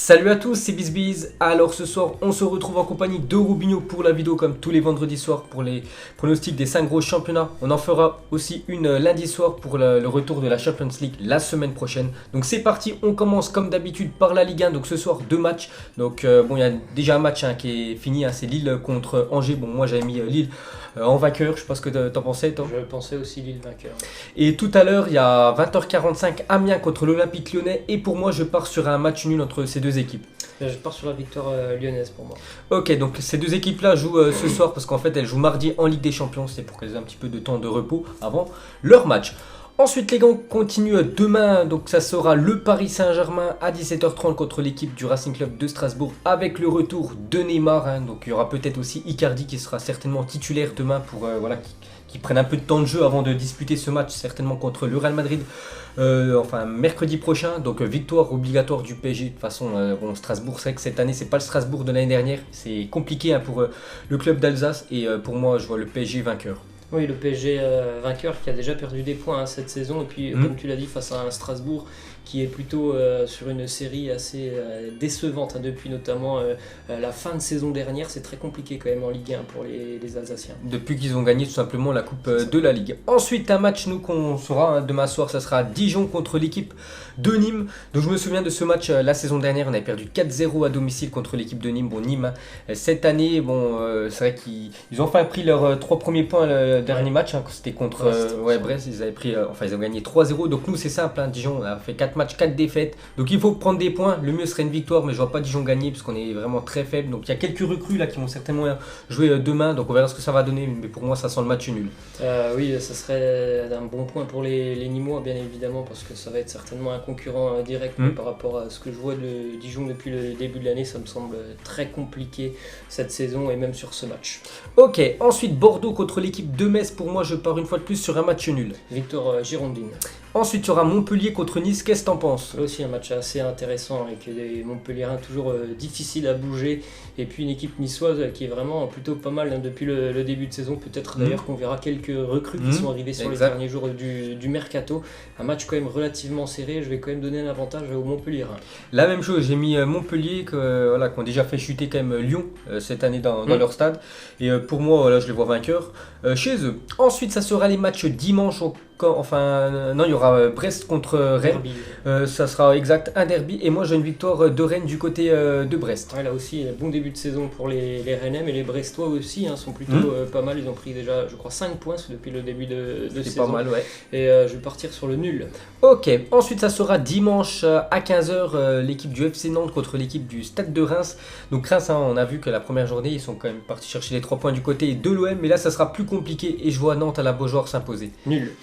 Salut à tous, c'est BizBiz. Alors ce soir, on se retrouve en compagnie de Rubinho pour la vidéo comme tous les vendredis soirs pour les pronostics des 5 gros championnats. On en fera aussi une lundi soir pour le retour de la Champions League la semaine prochaine. Donc c'est parti, on commence comme d'habitude par la Ligue 1. Donc ce soir, deux matchs. Donc il y a déjà un match qui est fini, c'est Lille contre Angers. Bon, moi j'avais mis Lille en vainqueur, je sais pas ce que t'en pensais toi. Je pensais aussi Lille vainqueur. Et tout à l'heure, il y a 20h45 Amiens contre l'Olympique Lyonnais. Et pour moi, je pars sur un match nul entre ces deux équipes. Je pars sur la victoire lyonnaise pour moi. Ok, donc ces deux équipes-là jouent ce soir parce qu'en fait elles jouent mardi en Ligue des Champions. C'est pour qu'elles aient un petit peu de temps de repos avant leur match. Ensuite les gars, on continue demain, donc ça sera le Paris Saint-Germain à 17h30 contre l'équipe du Racing Club de Strasbourg avec le retour de Neymar. Donc il y aura peut-être aussi Icardi qui sera certainement titulaire demain pour qui prenne un peu de temps de jeu avant de disputer ce match certainement contre le Real Madrid. Mercredi prochain, donc victoire obligatoire du PSG. De toute façon, Strasbourg, c'est vrai que cette année, c'est pas le Strasbourg de l'année dernière. C'est compliqué pour le club d'Alsace et pour moi, je vois le PSG vainqueur. Oui, le PSG vainqueur qui a déjà perdu des points cette saison. Et puis, comme tu l'as dit, face à un Strasbourg qui est plutôt sur une série assez décevante depuis notamment la fin de saison dernière. C'est très compliqué quand même en Ligue 1 pour les Alsaciens. Depuis qu'ils ont gagné tout simplement la Coupe de la Ligue. Ensuite, un match qu'on saura demain soir, ça sera Dijon contre l'équipe de Nîmes. Donc je me souviens de ce match la saison dernière, on avait perdu 4-0 à domicile contre l'équipe de Nîmes. Bon, Nîmes, cette année, c'est vrai qu'ils ont enfin pris leurs 3 premiers points le dernier match. C'était contre Brest, ils avaient pris, ils ont gagné 3-0. Donc nous, c'est simple, Dijon, on a fait 4 matchs, 4 défaites. Donc il faut prendre des points. Le mieux serait une victoire, mais je vois pas Dijon gagner parce qu'on est vraiment très faible. Donc il y a quelques recrues là qui vont certainement jouer demain. Donc on verra ce que ça va donner. Mais pour moi, ça sent le match nul. Oui, ça serait un bon point pour les Nîmois, bien évidemment, parce que ça va être certainement un concurrent direct. Mais par rapport à ce que je vois de Dijon depuis le début de l'année, ça me semble très compliqué cette saison et même sur ce match. Ok, ensuite Bordeaux contre l'équipe de Metz. Pour moi, je pars une fois de plus sur un match nul. Victoire girondine. Ensuite, il y aura Montpellier contre Nice. Qu'est-ce que t'en penses ? Là aussi, un match assez intéressant avec des Montpelliérains toujours difficiles à bouger. Et puis une équipe niçoise qui est vraiment plutôt pas mal depuis le début de saison. Peut-être d'ailleurs qu'on verra quelques recrues qui sont arrivées sur les derniers jours du mercato. Un match quand même relativement serré. Je vais quand même donner un avantage aux Montpelliérains. La même chose, j'ai mis Montpellier qui ont déjà fait chuter quand même Lyon cette année dans leur stade. Et pour moi, je les vois vainqueurs chez eux. Ensuite, ça sera les matchs dimanche. Il y aura Brest contre Rennes. Ça sera exact un derby. Et moi, j'ai une victoire de Rennes du côté de Brest. Ouais, là aussi, bon début de saison pour les Rennais, mais les Brestois aussi sont plutôt pas mal. Ils ont pris déjà, je crois, 5 points depuis le début de saison. C'est pas mal, ouais. Et je vais partir sur le nul. Ok, ensuite ça sera dimanche à 15h, l'équipe du FC Nantes contre l'équipe du Stade de Reims. Donc Reims, on a vu que la première journée, ils sont quand même partis chercher les 3 points du côté de l'OM. Mais là, ça sera plus compliqué et je vois Nantes à la Beaujoire s'imposer. Nul.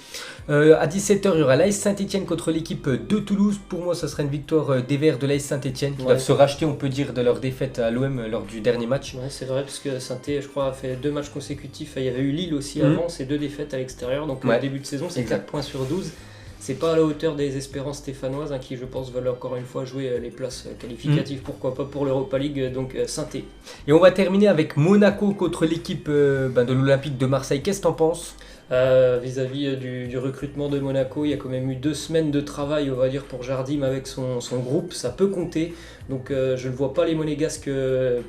À 17h, il y aura l'AS Saint-Etienne contre l'équipe de Toulouse. Pour moi, ça sera une victoire des Verts de l'AS Saint-Etienne qui doivent se racheter, on peut dire, de leur défaite à l'OM lors du dernier match. Ouais, c'est vrai, parce que Saint-Etienne, je crois, a fait 2 matchs consécutifs. Il y avait eu Lille aussi avant, c'est 2 défaites à l'extérieur. Donc, au début de saison, c'est 4 points sur 12. C'est pas à la hauteur des espérances stéphanoises qui, je pense, veulent encore une fois jouer les places qualificatives. Pourquoi pas pour l'Europa League, donc Saint-Etienne. Et on va terminer avec Monaco contre l'équipe de l'Olympique de Marseille. Qu'est-ce que t'en penses ? Vis-à-vis du recrutement de Monaco, il y a quand même eu 2 semaines de travail, on va dire, pour Jardim avec son groupe, ça peut compter. Donc je ne vois pas les Monégasques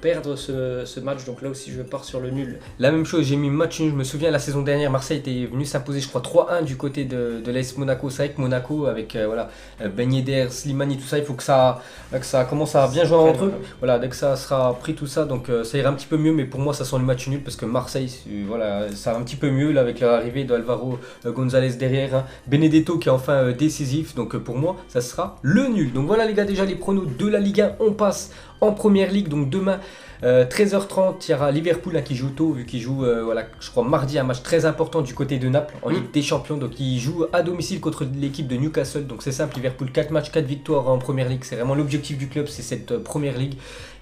perdre ce match, donc là aussi je pars sur le nul. La même chose, j'ai mis match nul. Je me souviens la saison dernière, Marseille était venu s'imposer, je crois, 3-1 du côté de l'AS Monaco. C'est vrai que Monaco, avec Ben Yedder, Slimani, tout ça, il faut que ça commence à bien jouer entre eux. Voilà, dès que ça sera pris tout ça, donc ça ira un petit peu mieux, mais pour moi ça sent le match nul parce que Marseille, ça va un petit peu mieux là avec l'arrivée d'Alvaro González derrière. Benedetto qui est enfin décisif, donc pour moi ça sera le nul. Donc voilà les gars, déjà les pronos de la Ligue 1. On passe en Première Ligue, donc demain 13h30 il y aura Liverpool qui joue tôt vu qu'il joue je crois mardi un match très important du côté de Naples en Ligue des Champions, donc il joue à domicile contre l'équipe de Newcastle. Donc c'est simple, Liverpool 4 matchs 4 victoires en Première Ligue, c'est vraiment l'objectif du club, c'est cette Première Ligue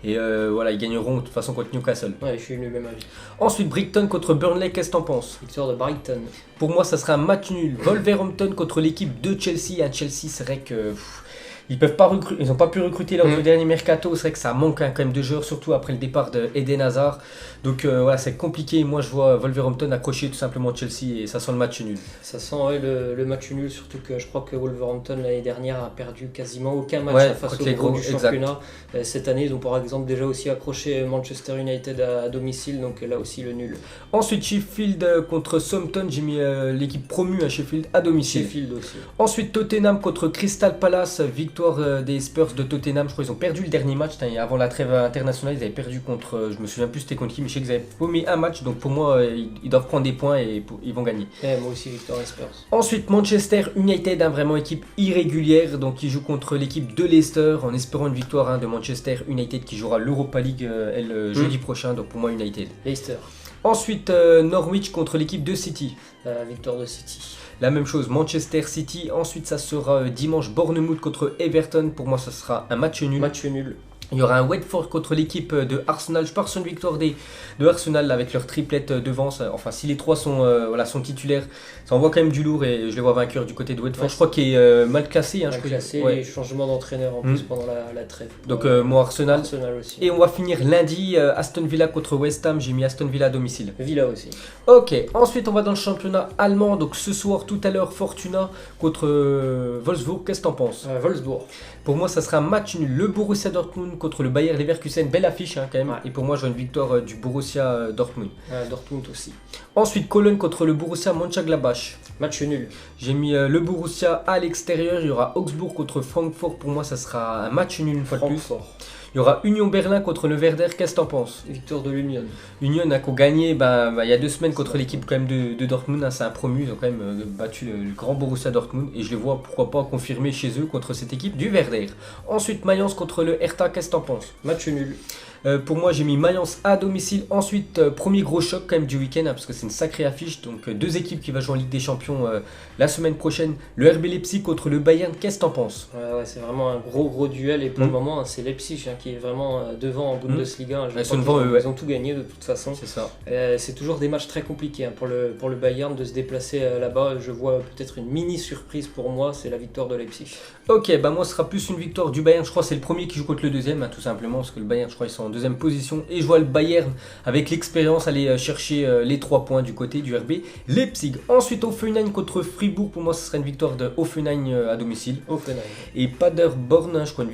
et ils gagneront de toute façon contre Newcastle. Ouais, je suis du même avis. Ensuite Brighton contre Burnley, qu'est-ce que t'en penses ? Victoire de Brighton. Pour moi ça sera un match nul. Wolverhampton contre l'équipe de Chelsea. À Chelsea, c'est vrai que Ils n'ont pas pu recruter lors du dernier mercato. C'est vrai que ça manque quand même de joueurs, surtout après le départ d'Eden Hazard. Donc voilà, c'est compliqué. Moi, je vois Wolverhampton accrocher tout simplement Chelsea et ça sent le match nul. Ça sent le match nul, surtout que je crois que Wolverhampton l'année dernière a perdu quasiment aucun match face aux gros du championnat. Cette année, ils ont par exemple déjà aussi accroché Manchester United à domicile, donc là aussi le nul. Ensuite, Sheffield contre Southampton. J'ai mis l'équipe promue à Sheffield à domicile. Sheffield aussi. Ensuite, Tottenham contre Crystal Palace. Victoire des Spurs de Tottenham. Je crois qu'ils ont perdu le dernier match. Avant la trêve internationale, ils avaient perdu contre. Je me souviens plus c'était contre qui, mais je sais qu'ils avaient paumé un match. Donc pour moi, ils doivent prendre des points et ils vont gagner. Moi aussi, victoire des Spurs. Ensuite, Manchester United, vraiment équipe irrégulière. Donc ils jouent contre l'équipe de Leicester en espérant une victoire de Manchester United qui jouera l'Europa League jeudi prochain. Donc pour moi, United. Leicester. Ensuite, Norwich contre l'équipe de City. Victoire de City. La même chose, Manchester City. Ensuite, ça sera dimanche, Bournemouth contre Everton. Pour moi, ça sera un match nul. Match nul. Il y aura un Watford contre l'équipe de Arsenal. Je pars sur une victoire de Arsenal avec leur triplette devant. Enfin, si les trois sont titulaires, ça envoie quand même du lourd et je les vois vainqueurs du côté de Watford. Je crois qu'il est mal classé. Mal classé et changement d'entraîneur en plus pendant la trêve. Donc moi, Arsenal aussi. Et on va finir lundi, Aston Villa contre West Ham. J'ai mis Aston Villa à domicile. Villa aussi. Ok, ensuite on va dans le championnat allemand. Donc ce soir, tout à l'heure, Fortuna contre Wolfsburg. Qu'est-ce que t'en penses? Wolfsburg. Pour moi, ça sera un match nul. Le Borussia Dortmund contre le Bayer Leverkusen. Belle affiche quand même. Et pour moi, je vois une victoire du Borussia Dortmund. Dortmund aussi. Ensuite, Cologne contre le Borussia Mönchengladbach. Match nul. J'ai mis le Borussia à l'extérieur. Il y aura Augsbourg contre Francfort. Pour moi, ça sera un match nul une fois de plus. Il y aura Union Berlin contre le Werder. Qu'est-ce que t'en penses? Victoire de l'Union. Union a gagné il y a 2 semaines contre l'équipe quand même de Dortmund. C'est un promu. Ils ont quand même battu le grand Borussia Dortmund. Et je les vois pourquoi pas confirmer chez eux contre cette équipe du Werder. Ensuite, Mayence contre le Hertha. Qu'est-ce que t'en penses? Match nul. Pour moi, j'ai mis Mayence à domicile. Ensuite, premier gros choc quand même du week-end parce que c'est une sacrée affiche. Donc 2 équipes qui vont jouer en Ligue des Champions la semaine prochaine. Le RB Leipzig contre le Bayern. Qu'est-ce que t'en penses? C'est vraiment un gros duel et pour le moment, c'est Leipzig qui est vraiment devant en Bundesliga. Ils ont tout gagné de toute façon. C'est ça. C'est toujours des matchs très compliqués pour le Bayern de se déplacer là-bas. Je vois peut-être une mini surprise pour moi, c'est la victoire de Leipzig. Ok, moi ce sera plus une victoire du Bayern. Je crois que c'est le premier qui joue contre le deuxième, tout simplement, parce que le Bayern, je crois, ils sont en deuxième position. Et je vois le Bayern, avec l'expérience, aller chercher les 3 points du côté du RB Leipzig. Ensuite, Hoffenheim contre Fribourg. Pour moi, ce sera une victoire de Hoffenheim à domicile. Hoffenheim. Et Paderborn, je crois,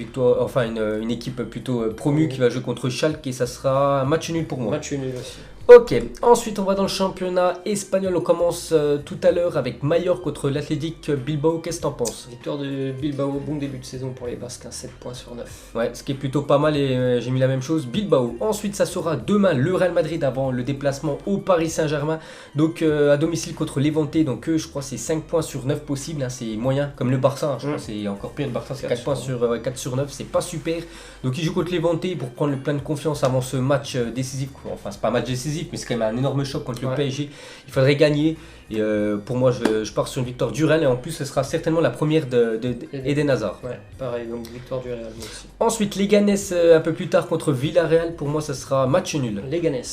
une équipe plutôt promue qui va jouer contre Schalke. Et ça sera un match nul pour moi. Match nul aussi. Ok, ensuite on va dans le championnat espagnol. On commence tout à l'heure avec Mallorca contre l'Athletic Bilbao. Qu'est-ce que t'en penses? Victoire de Bilbao, bon début de saison pour les Basques, 7 points sur 9. Ouais, ce qui est plutôt pas mal et j'ai mis la même chose, Bilbao. Ensuite ça sera demain le Real Madrid avant le déplacement au Paris Saint-Germain. Donc à domicile contre Levante. Donc je crois c'est 5 points sur 9 possible, c'est moyen. Comme le Barça, je crois c'est encore pire. Le Barça c'est 4 points sur 4 sur 9, c'est pas super. Donc ils jouent contre Levante pour prendre le plein de confiance avant ce match décisif. Enfin c'est pas un match décisif, mais c'est quand même un énorme choc contre le PSG. Il faudrait gagner. Et pour moi, je pars sur une victoire du Real. Et en plus, ce sera certainement la première d'Eden Hazard. Ouais, pareil, donc victoire du Real aussi. Ensuite, Leganés un peu plus tard contre Villarreal. Pour moi, ça sera match nul. Leganés.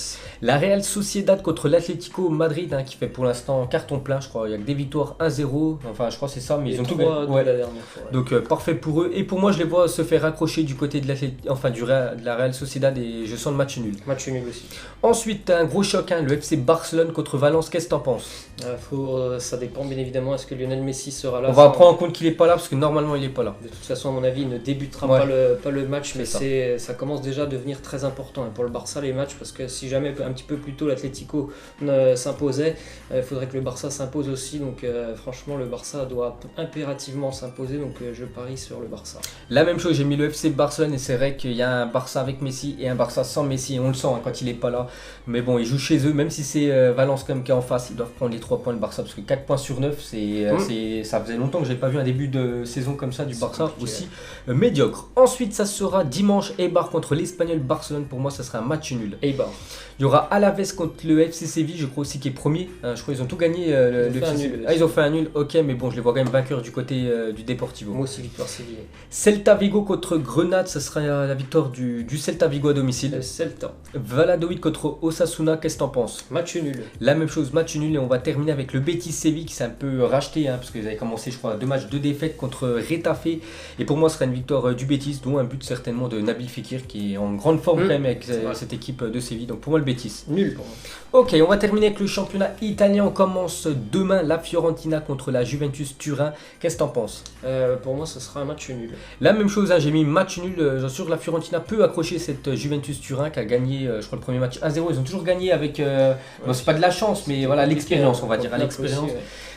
La Real Sociedad contre l'Atlético Madrid, qui fait pour l'instant carton plein, je crois. Il y a que des victoires 1-0. Enfin, je crois que c'est ça, mais ils ont tout gagné. La dernière fois. Ouais. Donc, parfait pour eux. Et pour moi, je les vois se faire accrocher du côté de la Real Sociedad et je sens le match nul. Match nul aussi. Ensuite, un gros choc, le FC Barcelone contre Valence. Qu'est-ce que t'en penses? Ça dépend bien évidemment. Est-ce que Lionel Messi sera là? On va prendre en compte qu'il n'est pas là parce que normalement il n'est pas là. De toute façon, à mon avis, il ne débutera pas le match, mais ça commence déjà à devenir très important pour le Barça les matchs parce que si jamais un petit peu plus tôt l'Atlético s'imposait, il faudrait que le Barça s'impose aussi. Donc franchement, le Barça doit impérativement s'imposer. Donc je parie sur le Barça. La même chose, j'ai mis le FC Barcelone et c'est vrai qu'il y a un Barça avec Messi et un Barça sans Messi. On le sent quand il n'est pas là. Mais bon, ils jouent chez eux, même si c'est Valence comme qui est en face, ils doivent prendre les 3 points le Barça parce que 4 points sur 9, ça faisait longtemps que je n'avais pas vu un début de saison comme ça du Barça, aussi médiocre. Ensuite, ça sera dimanche, Eibar contre l'Espagnol Barcelone. Pour moi, ça sera un match nul. Eibar. Il y aura Alaves contre le FC Séville, je crois aussi qui est premier. Je crois qu'ils ont tout gagné. Ils ont fait un nul, ok, mais bon, je les vois quand même vainqueurs du côté du Deportivo. Moi aussi, victoire Séville. Celta Vigo contre Grenade, ça sera la victoire du Celta Vigo à domicile. Celta. Valladolid contre Osasuna, qu'est-ce que t'en penses? Match nul. La même chose, match nul, et on va terminer terminer avec le Betis Séville qui s'est un peu racheté, parce qu'ils avaient commencé, je crois, 2 matchs, 2 défaites contre Retafe. Et pour moi, ce sera une victoire du Betis, dont un but certainement de Nabil Fekir qui est en grande forme quand même avec cette équipe de Séville. Donc pour moi, le Betis. Nul pour moi. Ok, on va terminer avec le championnat italien. On commence demain, la Fiorentina contre la Juventus Turin. Qu'est-ce que t'en penses? Pour moi, ce sera un match nul. La même chose, j'ai mis match nul. J'en suis sûr que la Fiorentina peut accrocher cette Juventus Turin qui a gagné, je crois, le premier match 1-0. Ils ont toujours gagné avec, bon, c'est pas de la chance, mais voilà, l'expérience, on va dire, à l'expérience.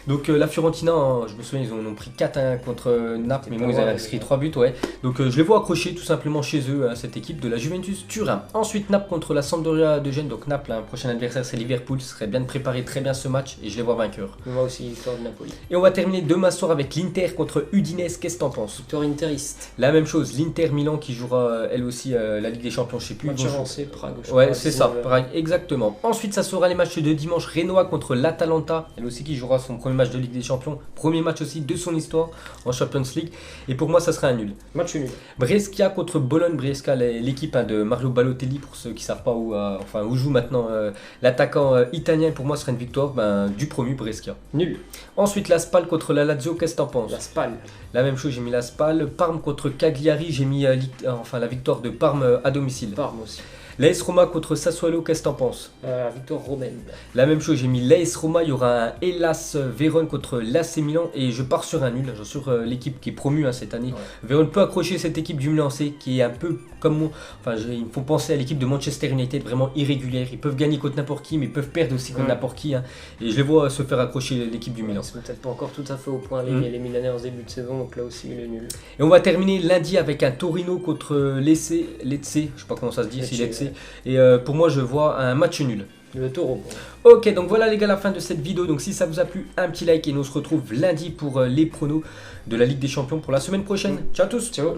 Donc la Fiorentina, je me souviens, ils en ont pris 4 contre Naples, mais bon, ils avaient inscrit 3 buts, ouais. Donc je les vois accrocher tout simplement chez eux, cette équipe de la Juventus Turin. Ensuite, Naples contre la Sampdoria de Gênes. Donc Naples, un prochain adversaire, c'est Liverpool. Ce serait bien de préparer très bien ce match et je les vois vainqueurs. Moi aussi, victoire de Napoli. Et on va terminer demain soir avec l'Inter contre Udinese. Qu'est-ce que t'en penses? Victoire interiste. La même chose, l'Inter Milan qui jouera elle aussi la Ligue des Champions, je sais plus. Match avancé, Prague. Ouais, c'est ça, Prague, exactement. Ensuite, ça sera les matchs de dimanche. Renoir contre l'Atalanta, elle aussi qui jouera son premier match de Ligue des Champions. Premier match aussi de son histoire en Champions League. Et pour moi, ça sera un nul. Match nul. Brescia contre Bologne. Brescia, l'équipe de Mario Balotelli, pour ceux qui ne savent pas où joue maintenant l'attaquant italien. Pour moi, ce serait une victoire du promu Brescia. Nul. Ensuite, la Spal contre la Lazio. Qu'est-ce que t'en penses? La Spal. La même chose, j'ai mis la Spal. Parme contre Cagliari. J'ai mis la victoire de Parme à domicile. Parme aussi. L'AS Roma contre Sassuolo, qu'est-ce que t'en penses? Victoire romaine. La même chose, j'ai mis l'AS Roma, il y aura un Hellas Vérone contre l'AC Milan et je pars sur un nul. J'en suis sur l'équipe qui est promue cette année. Ouais. Vérone peut accrocher cette équipe du Milan C qui est un peu comme moi. Il me faut penser à l'équipe de Manchester United, vraiment irrégulière. Ils peuvent gagner contre n'importe qui, mais ils peuvent perdre aussi contre n'importe qui. Et je les vois se faire accrocher l'équipe du Milan. Ils sont peut-être pas encore tout à fait au point, les Milanais en début de saison, donc là aussi le nul. Et on va terminer lundi avec un Torino contre Lecce, je sais pas comment ça se dit, c'est Lecce. Et pour moi, je vois un match nul. Le taureau. Ok, donc voilà les gars, la fin de cette vidéo. Donc si ça vous a plu, un petit like et nous on se retrouve lundi pour les pronos de la Ligue des Champions pour la semaine prochaine. Ciao à tous. Ciao.